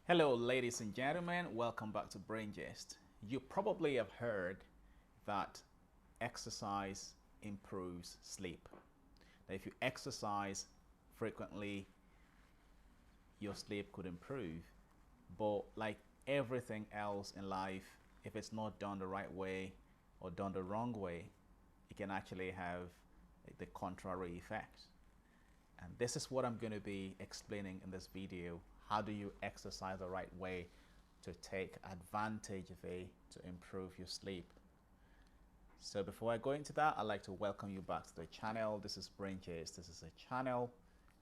Hello, ladies and gentlemen. Welcome back to Brain Gist. You probably have heard that exercise improves sleep. That if you exercise frequently, your sleep could improve. But like everything else in life, if it's not done the right way or done the wrong way, it can actually have the contrary effect. And this is what I'm going to be explaining in this video. How do you exercise the right way to take advantage of it to improve your sleep? So before I go into that, I'd like to welcome you back to the channel. This is Brain Gist. This is a channel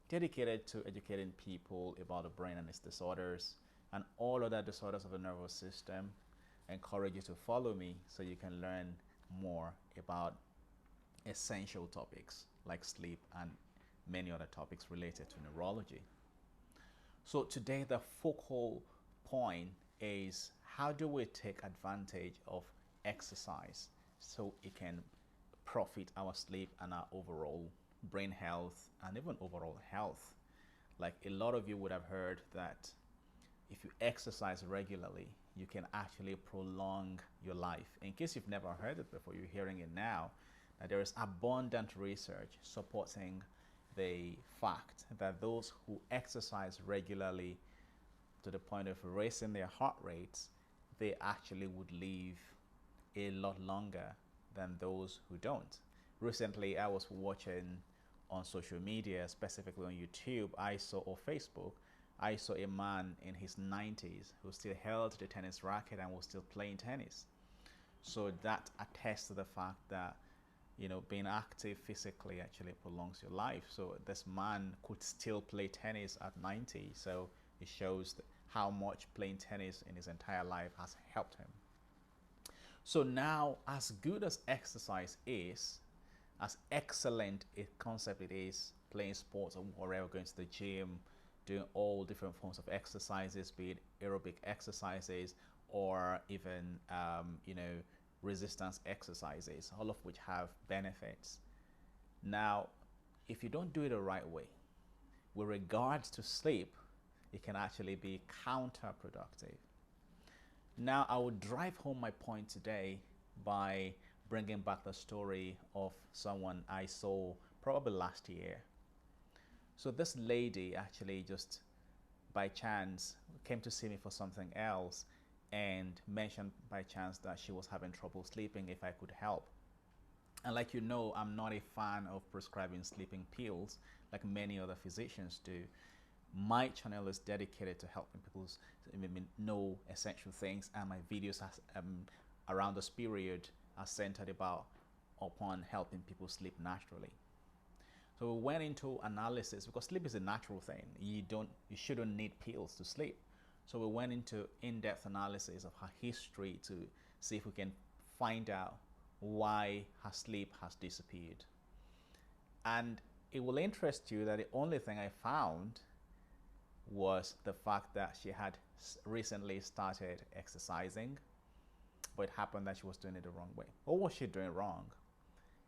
dedicated to educating people about the brain and its disorders and all other disorders of the nervous system. I encourage you to follow me so you can learn more about essential topics like sleep and many other topics related to neurology. So today the focal point is how do we take advantage of exercise so it can profit our sleep and our overall brain health and even overall health. Like a lot of you would have heard that if you exercise regularly, you can actually prolong your life. In case you've never heard it before, you're hearing it now, that there is abundant research supporting the fact that those who exercise regularly to the point of raising their heart rates, they actually would live a lot longer than those who don't. Recently, I was watching on social media, specifically on YouTube, or Facebook, I saw a man in his 90s who still held the tennis racket and was still playing tennis. So that attests to the fact that being active physically actually prolongs your life. So this man could still play tennis at 90. So it shows how much playing tennis in his entire life has helped him. So now, as good as exercise is, as excellent a concept it is, playing sports or whatever, going to the gym, doing all different forms of exercises, be it aerobic exercises or even, resistance exercises, all of which have benefits. Now, if you don't do it the right way, with regards to sleep, it can actually be counterproductive. Now, I will drive home my point today by bringing back the story of someone I saw probably last year. So this lady actually just by chance came to see me for something else and mentioned by chance that she was having trouble sleeping, if I could help. And like I'm not a fan of prescribing sleeping pills like many other physicians do. My channel is dedicated to helping people know essential things, and my videos around this period are centered upon helping people sleep naturally. So we went into analysis because sleep is a natural thing. You shouldn't need pills to sleep. So we went into in-depth analysis of her history to see if we can find out why her sleep has disappeared. And it will interest you that the only thing I found was the fact that she had recently started exercising, but it happened that she was doing it the wrong way. What was she doing wrong?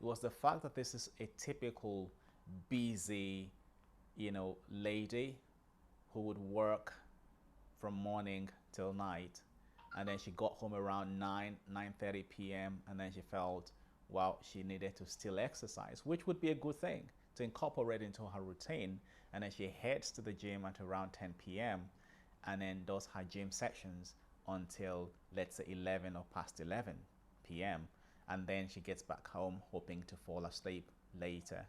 It was the fact that this is a typical busy, lady who would work from morning till night, and then she got home around 9:30 p.m. and then she felt, well, she needed to still exercise, which would be a good thing to incorporate into her routine. And then she heads to the gym at around 10 p.m. and then does her gym sessions until, let's say, 11 or past 11 p.m. and then she gets back home hoping to fall asleep later.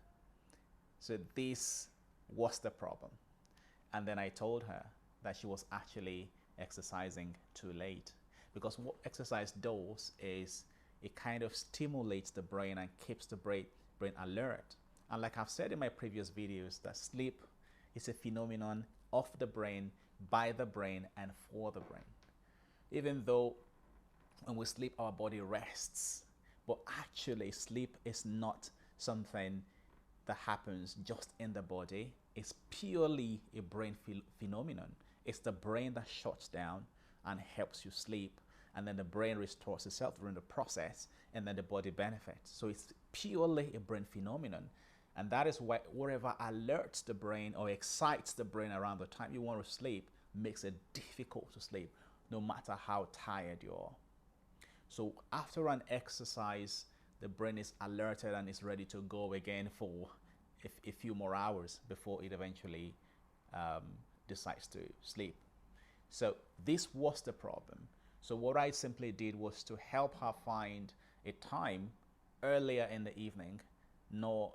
So this was the problem. And then I told her that she was actually exercising too late, because what exercise does is it kind of stimulates the brain and keeps the brain alert. And like I've said in my previous videos, that sleep is a phenomenon of the brain, by the brain, and for the brain. Even though when we sleep our body rests, but actually sleep is not something that happens just in the body. It's purely a brain phenomenon. It's the brain that shuts down and helps you sleep, and then the brain restores itself during the process, and then the body benefits. So it's purely a brain phenomenon. And that is why whatever alerts the brain or excites the brain around the time you want to sleep makes it difficult to sleep, no matter how tired you are. So after an exercise, the brain is alerted and is ready to go again for a few more hours before it eventually decides to sleep. So this was the problem. So what I simply did was to help her find a time earlier in the evening, no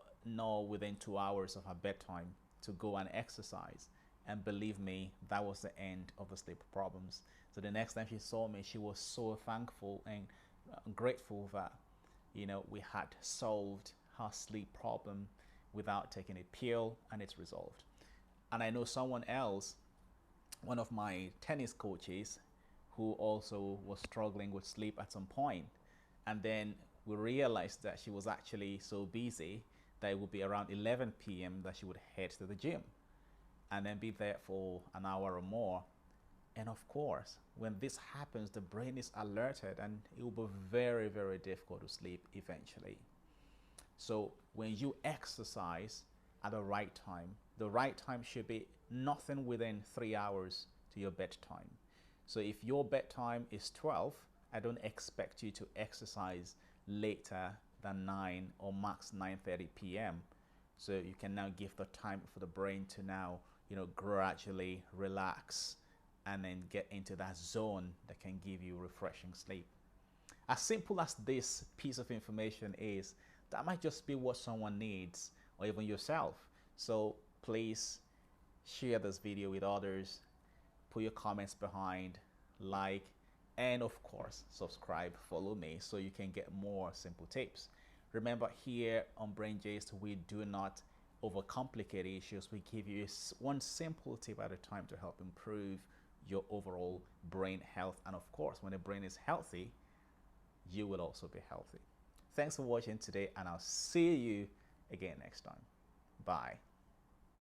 within 2 hours of her bedtime, to go and exercise. And believe me, that was the end of the sleep problems. So the next time she saw me, she was so thankful and grateful that, you know, we had solved her sleep problem without taking a pill, and it's resolved. And I know someone else, one of my tennis coaches, who also was struggling with sleep at some point, and then we realized that she was actually so busy that it would be around 11 p.m. that she would head to the gym and then be there for an hour or more. And of course, when this happens, the brain is alerted and it will be very, very difficult to sleep eventually. So when you exercise at the right time should be nothing within 3 hours to your bedtime. So if your bedtime is 12, I don't expect you to exercise later than 9 or max 9:30 p.m. So you can now give the time for the brain to now, you know, gradually relax and then get into that zone that can give you refreshing sleep. As simple as this piece of information is, that might just be what someone needs, or even yourself. So please share this video with others, put your comments behind, like, and of course subscribe, follow me so you can get more simple tips. Remember, here on Brain Gist, we do not overcomplicate issues. We give you one simple tip at a time to help improve your overall brain health. And of course, when the brain is healthy, you will also be healthy. Thanks for watching today, and I'll see you again next time. Bye.